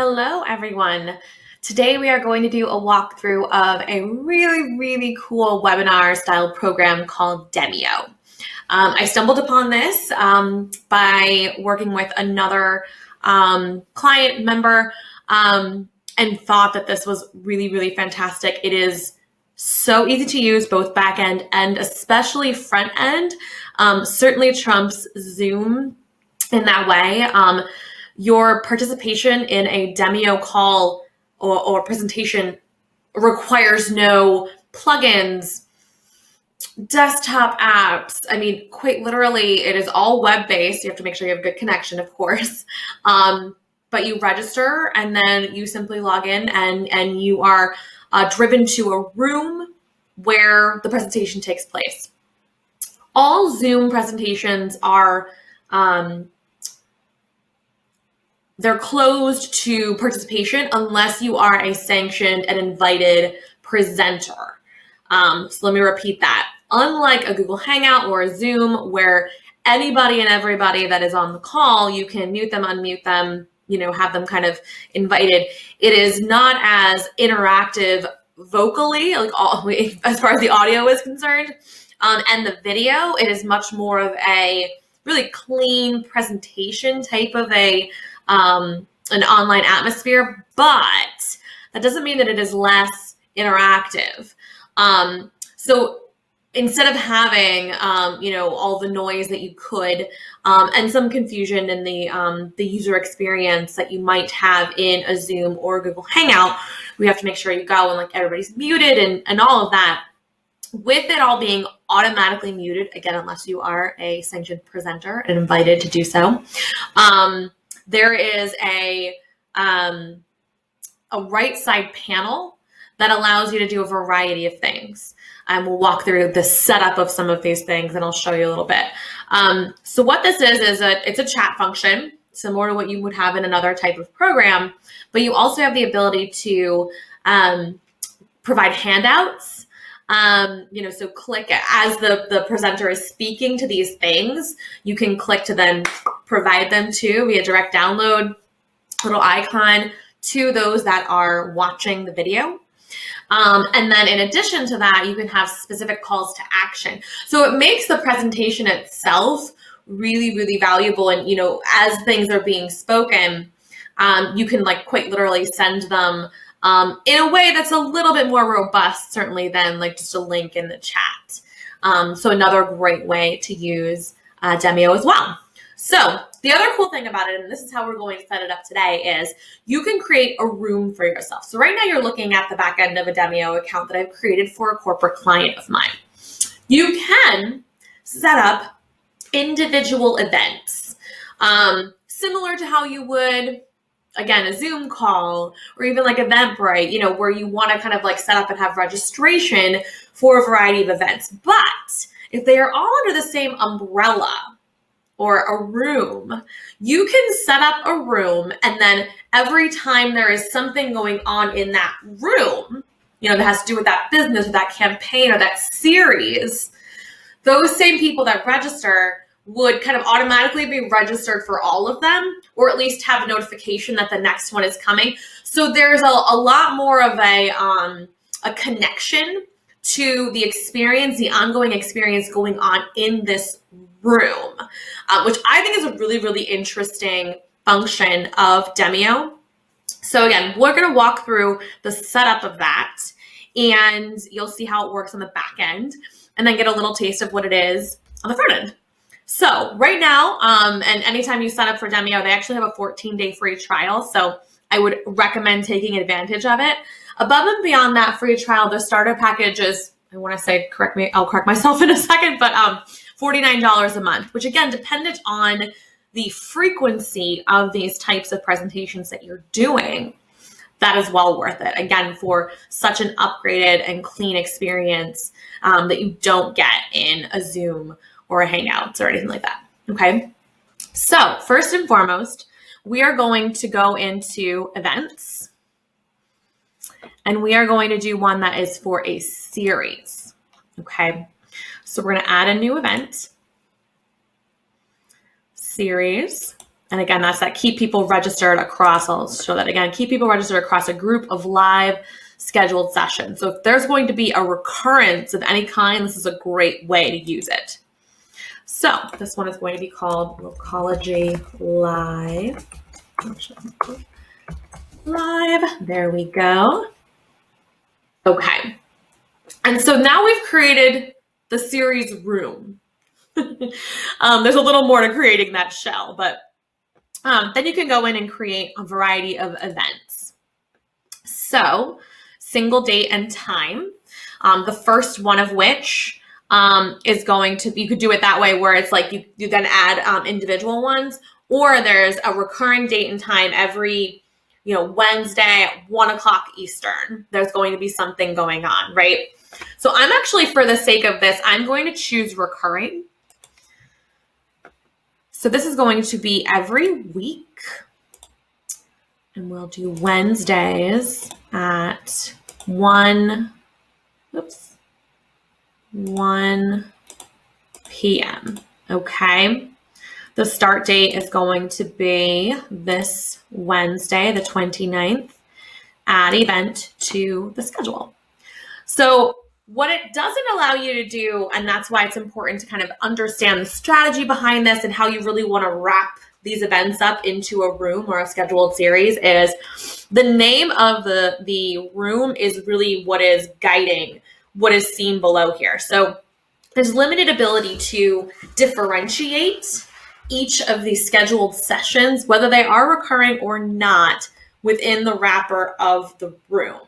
Hello, everyone. Today we are going to do a walkthrough of a really cool webinar style program called Demio. I stumbled upon this by working with another client member and thought that this was really fantastic. It is so easy to use, both back end and especially front end. Certainly trumps Zoom in that way. Your participation in a Demio call or presentation requires no plugins, desktop apps. I mean, quite literally, it is all web-based. You have to make sure you have a good connection, of course. But you register and then you simply log in and you are driven to a room where the presentation takes place. All Zoom presentations are they're closed to participation unless you are a sanctioned and invited presenter. So let me repeat that. Unlike a Google Hangout or a Zoom where anybody and everybody that is on the call, you can mute them, unmute them, have them kind of invited. It is not as interactive vocally, as far as the audio is concerned. And the video, it is much more of a really clean presentation type of an online atmosphere, but that doesn't mean that it is less interactive. So instead of having, all the noise that you could, and some confusion in the user experience that you might have in a Zoom or Google Hangout, we have to make sure you go and everybody's muted and all of that. With it all being automatically muted, again, unless you are a sanctioned presenter and invited to do so, there is a right side panel that allows you to do a variety of things. And we'll walk through the setup of some of these things and I'll show you a little bit. So what this is it's a chat function, similar to what you would have in another type of program, but you also have the ability to provide handouts. So click as the presenter is speaking to these things, you can click to then provide them to via direct download, little icon to those that are watching the video. And then in addition to that, you can have specific calls to action. So it makes the presentation itself really valuable. And, as things are being spoken, you can quite literally send them in a way that's a little bit more robust, certainly than just a link in the chat. So another great way to use Demio as well. So the other cool thing about it, and this is how we're going to set it up today, is you can create a room for yourself. So right now you're looking at the back end of a Demio account that I've created for a corporate client of mine. You can set up individual events, similar to how you would, again, a Zoom call or even Eventbrite, where you want to kind of set up and have registration for a variety of events. But if they are all under the same umbrella or a room, you can set up a room and then every time there is something going on in that room, that has to do with that business or that campaign or that series, those same people that register would kind of automatically be registered for all of them, or at least have a notification that the next one is coming. So there's a lot more of a connection to the experience, the ongoing experience going on in this room, which I think is a really interesting function of Demio. So again, we're going to walk through the setup of that and you'll see how it works on the back end and then get a little taste of what it is on the front end. So right now, and anytime you sign up for Demio, they actually have a 14-day free trial. So I would recommend taking advantage of it. Above and beyond that free trial, the starter package is, I want to say, I'll correct myself in a second, but $49 a month, which again, dependent on the frequency of these types of presentations that you're doing, that is well worth it. Again, for such an upgraded and clean experience that you don't get in a Zoom or a Hangouts or anything like that. Okay. So first and foremost, we are going to go into events and we are going to do one that is for a series. Okay. So we're going to add a new event, series, And again, that's that keep people registered across, I'll show that again, keep people registered across a group of live scheduled sessions. So if there's going to be a recurrence of any kind, this is a great way to use it. So this one is going to be called Locology Live. There we go. Okay. And so now we've created the series room. There's a little more to creating that shell, but then you can go in and create a variety of events. So single date and time, the first one of which is going to be, you could do it that way where it's like you then add individual ones, or there's a recurring date and time every Wednesday at 1 o'clock Eastern. There's going to be something going on, right? So I'm actually, for the sake of this, I'm going to choose recurring. So this is going to be every week, and we'll do Wednesdays at 1 p.m. Okay. The start date is going to be this Wednesday, the 29th, add event to the schedule. So what it doesn't allow you to do, and that's why it's important to kind of understand the strategy behind this and how you really want to wrap these events up into a room or a scheduled series, is the name of the room is really what is guiding what is seen below here. So there's limited ability to differentiate each of these scheduled sessions, whether they are recurring or not, within the wrapper of the room.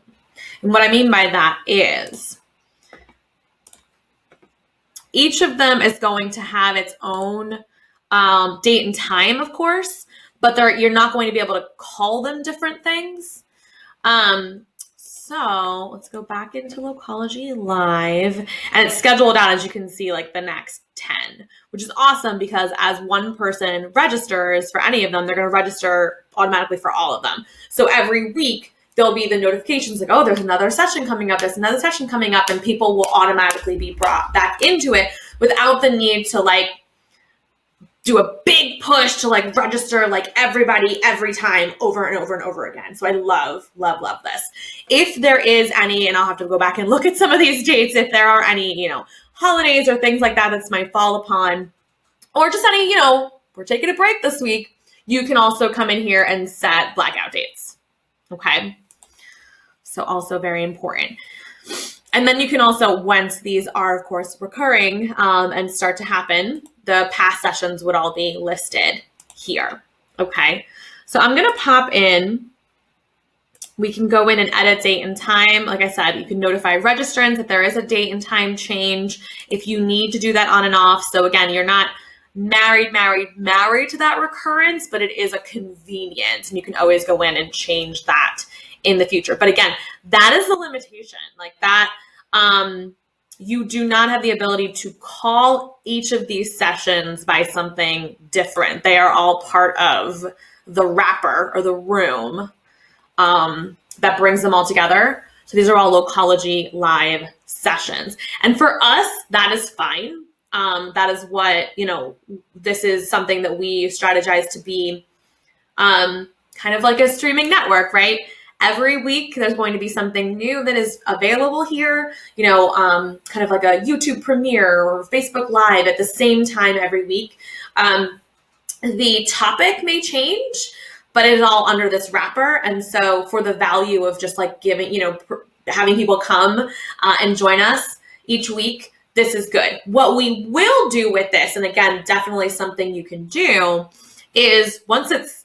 And what I mean by that is each of them is going to have its own date and time, of course, but you're not going to be able to call them different things. So let's go back into Locology Live, and it's scheduled out, as you can see, like the next 10, which is awesome because as one person registers for any of them, they're going to register automatically for all of them. So every week there'll be the notifications like, oh, there's another session coming up, there's another session coming up, and people will automatically be brought back into it without the need to like do a big push to like register like everybody every time over and over and over again. So I love, love, love this. If there is any, and I'll have to go back and look at some of these dates, if there are any, holidays or things like that that's might fall upon, or just any, we're taking a break this week, you can also come in here and set blackout dates. Okay. So also very important. And then you can also, once these are, of course, recurring and start to happen, the past sessions would all be listed here. Okay. So I'm going to pop in. We can go in and edit date and time. Like I said, you can notify registrants that there is a date and time change if you need to do that on and off. So again, you're not married to that recurrence, but it is a convenience, and you can always go in and change that in the future. But again, that is the limitation. Like that, you do not have the ability to call each of these sessions by something different. They are all part of the wrapper or the room that brings them all together. So these are all Locology Live sessions. And for us, that is fine. That is what, this is something that we strategize to be kind of like a streaming network, right? Every week, there's going to be something new that is available here, kind of like a YouTube premiere or Facebook Live at the same time every week. The topic may change, but it is all under this wrapper. And so for the value of just like giving, having people come and join us each week, this is good. What we will do with this, and again, definitely something you can do, is once it's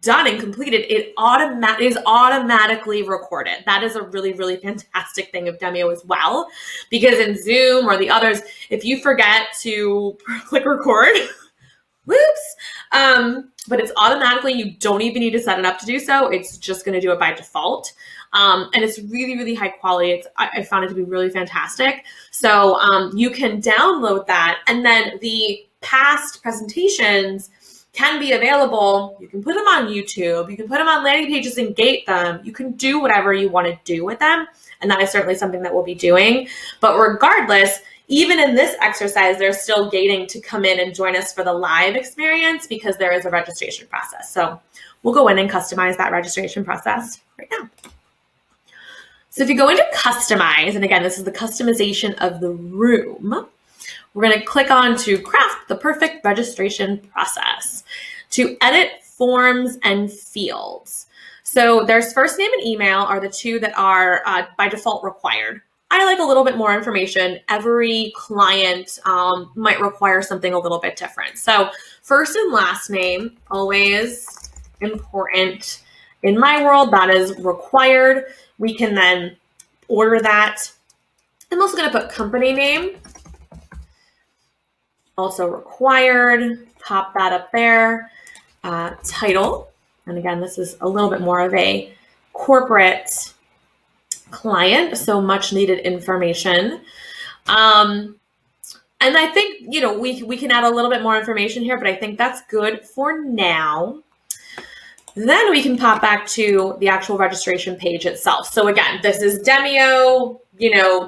done and completed, it is automatically recorded. That is a really, really fantastic thing of Demio as well, because in Zoom or the others, if you forget to click record, whoops, but it's automatically, you don't even need to set it up to do so. It's just going to do it by default. And it's really, really high quality. I found it to be really fantastic. So you can download that, and then the past presentations can be available. You can put them on YouTube. You can put them on landing pages and gate them. You can do whatever you want to do with them. And that is certainly something that we'll be doing. But regardless, Even in this exercise, they're still gating to come in and join us for the live experience because there is a registration process. So we'll go in and customize that registration process right now. So if you go into customize, and again, this is the customization of the room, we're going to click on to craft the perfect registration process to edit forms and fields. So there's first name and email are the two that are by default required. I like a little bit more information. Every client might require something a little bit different. So first and last name, always important. In my world, that is required. We can then order that. I'm also going to put company name, also required, pop that up there. Title, and again, this is a little bit more of a corporate client, so much needed information. And I think, we can add a little bit more information here, but I think that's good for now. Then we can pop back to the actual registration page itself. So again, this is Demio,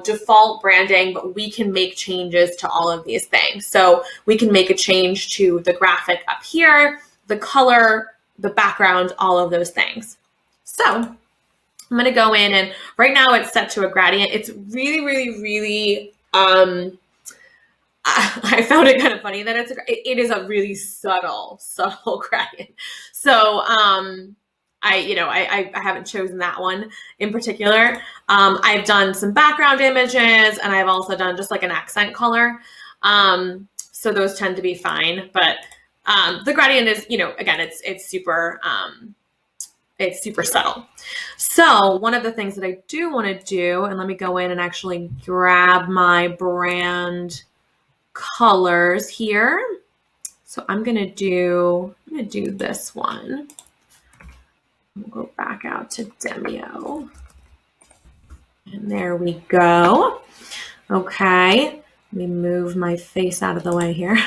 default branding, but we can make changes to all of these things. So we can make a change to the graphic up here, the color, the background, all of those things. So I'm going to go in, and right now it's set to a gradient. It's really, really, really, I found it kind of funny that it is a really subtle gradient. So, I haven't chosen that one in particular. I've done some background images, and I've also done just like an accent color. So those tend to be fine, but the gradient is, again, it's super subtle. So one of the things that I do want to do, and let me go in and actually grab my brand colors here. So I'm going to do this one. We'll go back out to Demio. And there we go. Okay. Let me move my face out of the way here.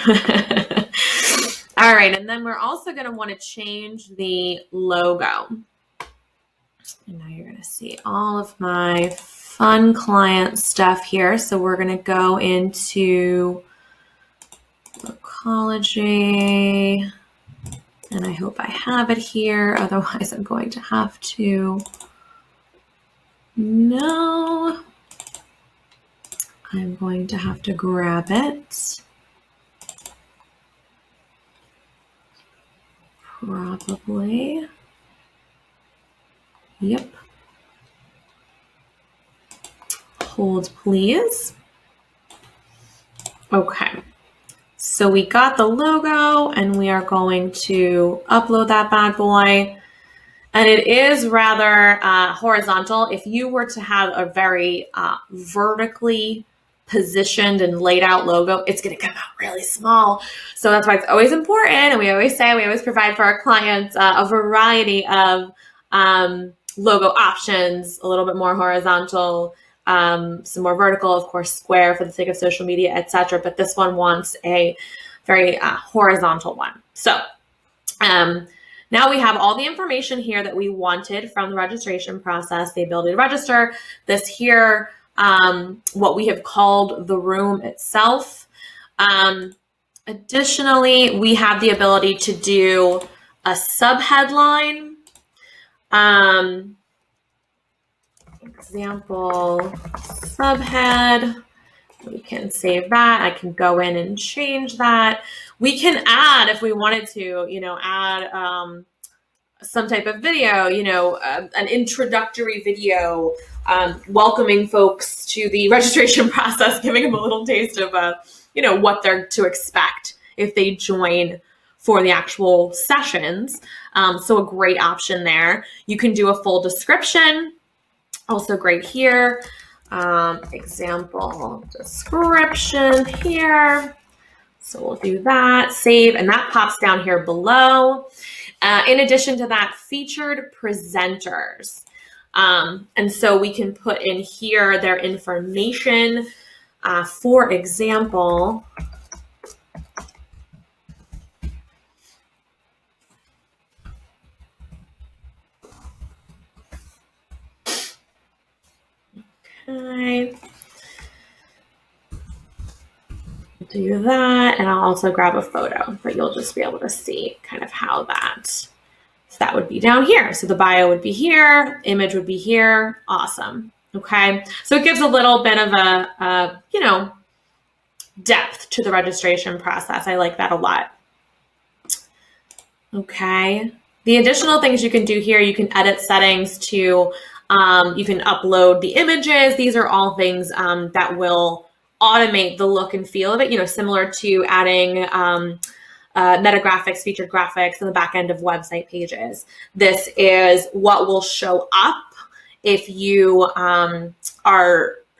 All right. And then we're also going to want to change the logo. And now you're going to see all of my fun client stuff here. So we're going to go into ecology, and I hope I have it here. Otherwise, I'm going to have to. No, I'm going to have to grab it. Probably. Yep. Hold, please. Okay. So we got the logo, and we are going to upload that bad boy. And it is rather horizontal. If you were to have a very vertically positioned and laid out logo, it's going to come out really small. So that's why it's always important. And we always provide for our clients a variety of logo options, a little bit more horizontal, some more vertical, of course, square for the sake of social media, etc. But this one wants a very horizontal one. So now we have all the information here that we wanted from the registration process, the ability to register, this here, what we have called the room itself. Additionally, we have the ability to do a subheadline. Example, subhead. We can save that. I can go in and change that. We can add, if we wanted to, add some type of video, an introductory video, welcoming folks to the registration process, giving them a little taste of, what they're to expect if they join for the actual sessions. So a great option there. You can do a full description. Also great here. Example description here. So we'll do that, save, and that pops down here below. In addition to that, featured presenters. And so we can put in here their information. For example, okay. Do that, and I'll also grab a photo, but you'll just be able to see kind of how that, so that would be down here. So the bio would be here, image would be here. Awesome. Okay. So it gives a little bit of a depth to the registration process. I like that a lot. Okay. The additional things you can do here, you can edit settings to, you can upload the images. These are all things that will automate the look and feel of it, similar to adding meta graphics, featured graphics in the back end of website pages. This is what will show up if you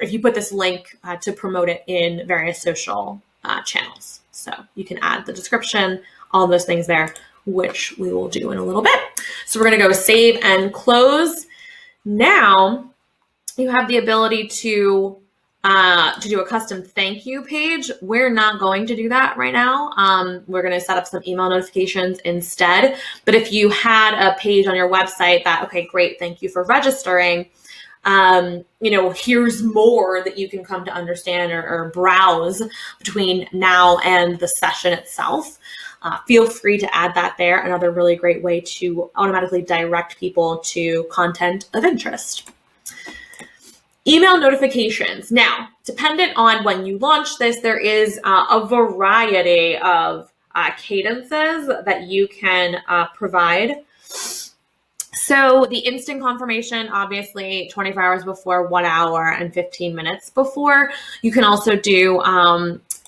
if you put this link to promote it in various social channels. So you can add the description, all those things there, which we will do in a little bit. So we're going to go save and close. Now you have the ability to do a custom thank you page. We're not going to do that right now. We're going to set up some email notifications instead. But if you had a page on your website that, okay, great, thank you for registering. Here's more that you can come to understand or browse between now and the session itself. Feel free to add that there. Another really great way to automatically direct people to content of interest. Email notifications. Now, dependent on when you launch this, there is a variety of cadences that you can provide. So the instant confirmation, obviously 24 hours before, 1 hour, and 15 minutes before. You can also do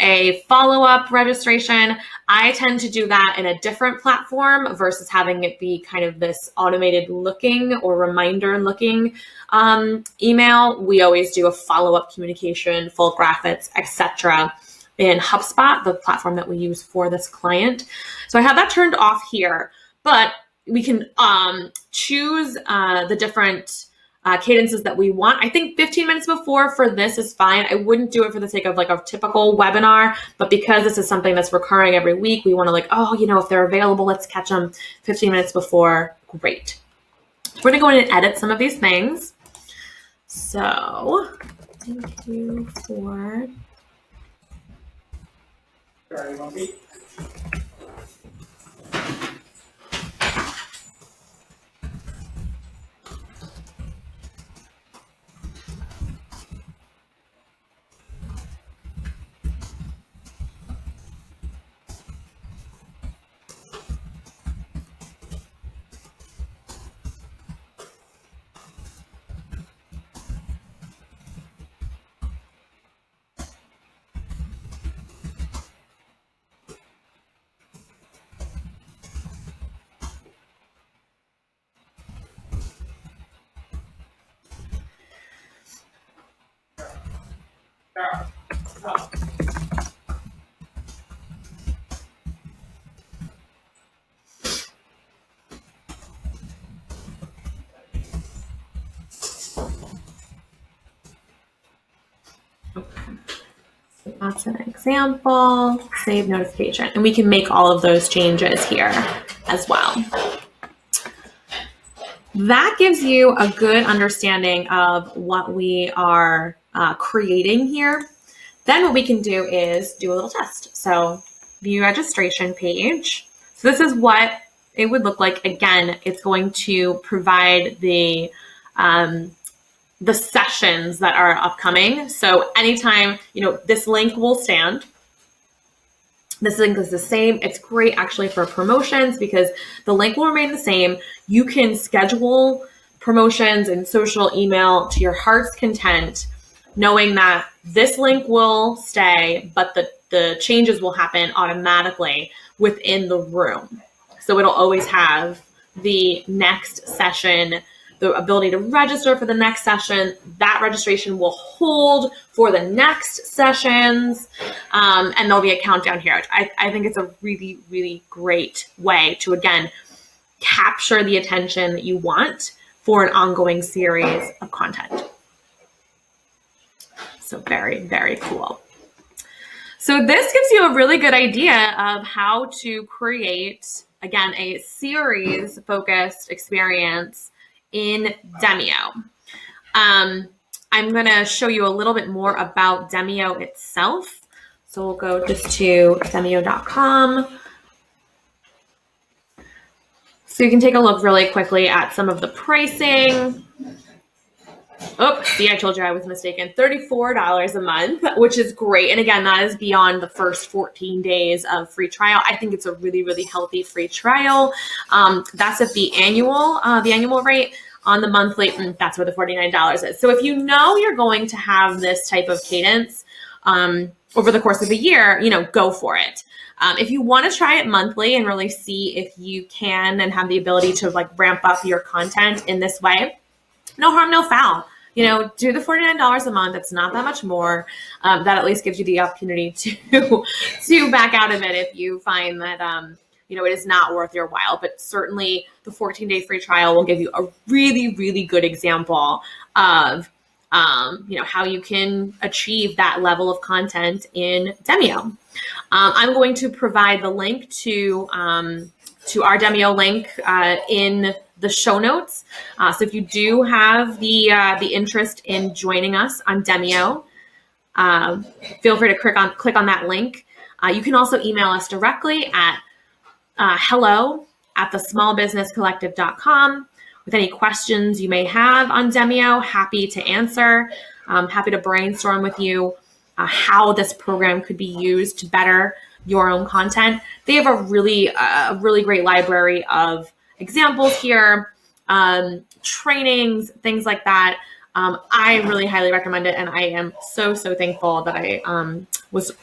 a follow-up registration. I tend to do that in a different platform versus having it be kind of this automated looking or reminder looking email. We always do a follow-up communication, full graphics, etc. in HubSpot, the platform that we use for this client. So I have that turned off here, but we can choose the different cadences that we want. I think 15 minutes before for this is fine. I wouldn't do it for the sake of like a typical webinar, but because this is something that's recurring every week, we want to if they're available, let's catch them 15 minutes before. Great. We're going to go in and edit some of these things. So thank you for... So that's an example, save notification, and we can make all of those changes here as well. That gives you a good understanding of what we are creating here. Then what we can do is do a little test. So view registration page. So this is what it would look like. Again, it's going to provide the sessions that are upcoming. So anytime, this link will stand. This link is the same. It's great actually for promotions because the link will remain the same. You can schedule promotions and social email to your heart's content, knowing that this link will stay, but the changes will happen automatically within the room. So it'll always have the next session, the ability to register for the next session. That registration will hold for the next sessions, and there'll be a countdown here. I think it's a really, really great way to, again, capture the attention that you want for an ongoing series of content. So very, very cool. So this gives you a really good idea of how to create, again, a series-focused experience in Demio. I'm going to show you a little bit more about Demio itself. So we'll go just to demio.com. So you can take a look really quickly at some of the pricing. Oh, see, I told you I was mistaken. $34 a month, which is great. And again, that is beyond the first 14 days of free trial. I think it's a really, really healthy free trial. That's at the annual rate. On the monthly, that's where the $49 is. So if you know you're going to have this type of cadence over the course of a year, go for it. If you want to try it monthly and really see if you can and have the ability to ramp up your content in this way, no harm, no foul. Do the $49 a month. It's not that much more. That at least gives you the opportunity to back out of it if you find that it is not worth your while. But certainly the 14-day free trial will give you a really, really good example of how you can achieve that level of content in Demio. I'm going to provide the link to our Demio link in the show notes. So if you do have the interest in joining us on Demio, feel free to click on that link. You can also email us directly at hello@thesmallbusinesscollective.com with any questions you may have on Demio. Happy to answer. Happy to brainstorm with you how this program could be used to better your own content. They have a really great library of examples here, trainings, things like that. I really highly recommend it, and I am so thankful that I was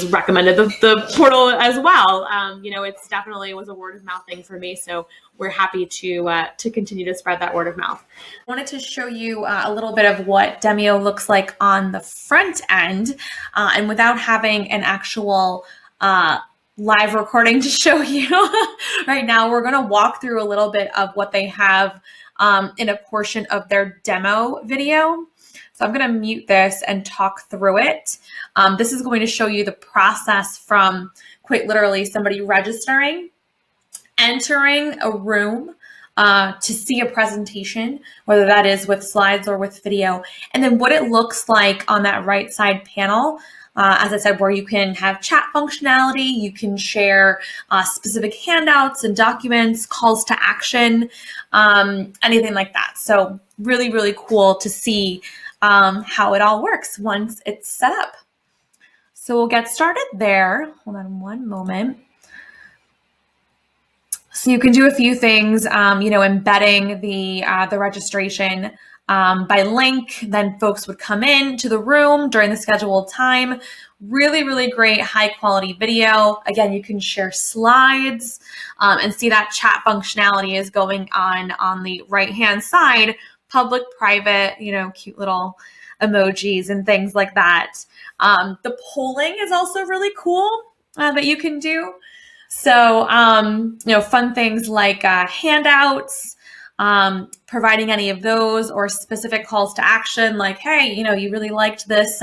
recommended the portal as well. It's definitely was a word of mouth thing for me, so we're happy to continue to spread that word of mouth. I wanted to show you a little bit of what Demio looks like on the front end, and without having an actual live recording to show you right now, we're going to walk through a little bit of what they have in a portion of their demo video. So I'm going to mute this and talk through it. This is going to show you the process from quite literally somebody registering, entering a room to see a presentation, whether that is with slides or with video, and then what it looks like on that right side panel. As I said, where you can have chat functionality, you can share specific handouts and documents, calls to action, anything like that. So really, really cool to see how it all works once it's set up. So we'll get started there. Hold on one moment. So you can do a few things, embedding the registration by link. Then folks would come in to the room during the scheduled time. Really, really great high quality video. Again, you can share slides and see that chat functionality is going on the right-hand side, public, private, cute little emojis and things like that. The polling is also really cool that you can do. So, fun things like handouts, providing any of those, or specific calls to action like, hey, you really liked this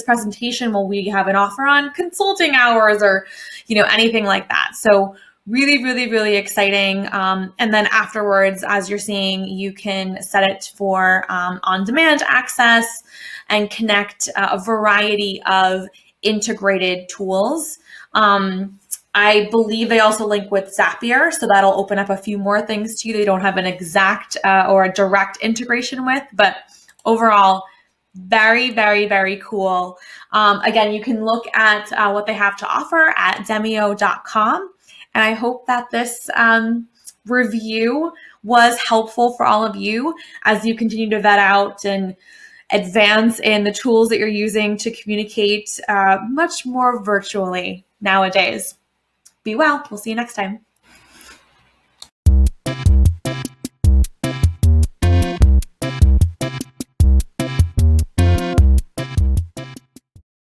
presentation. Well, we have an offer on consulting hours, or, anything like that. So really, really, really exciting. And then afterwards, as you're seeing, you can set it for on-demand access and connect a variety of integrated tools. I believe they also link with Zapier, so that'll open up a few more things to you they don't have an exact or a direct integration with, but overall, very, very, very cool. Again, you can look at what they have to offer at demio.com, and I hope that this review was helpful for all of you as you continue to vet out and advance in the tools that you're using to communicate much more virtually nowadays. Be well. We'll see you next time.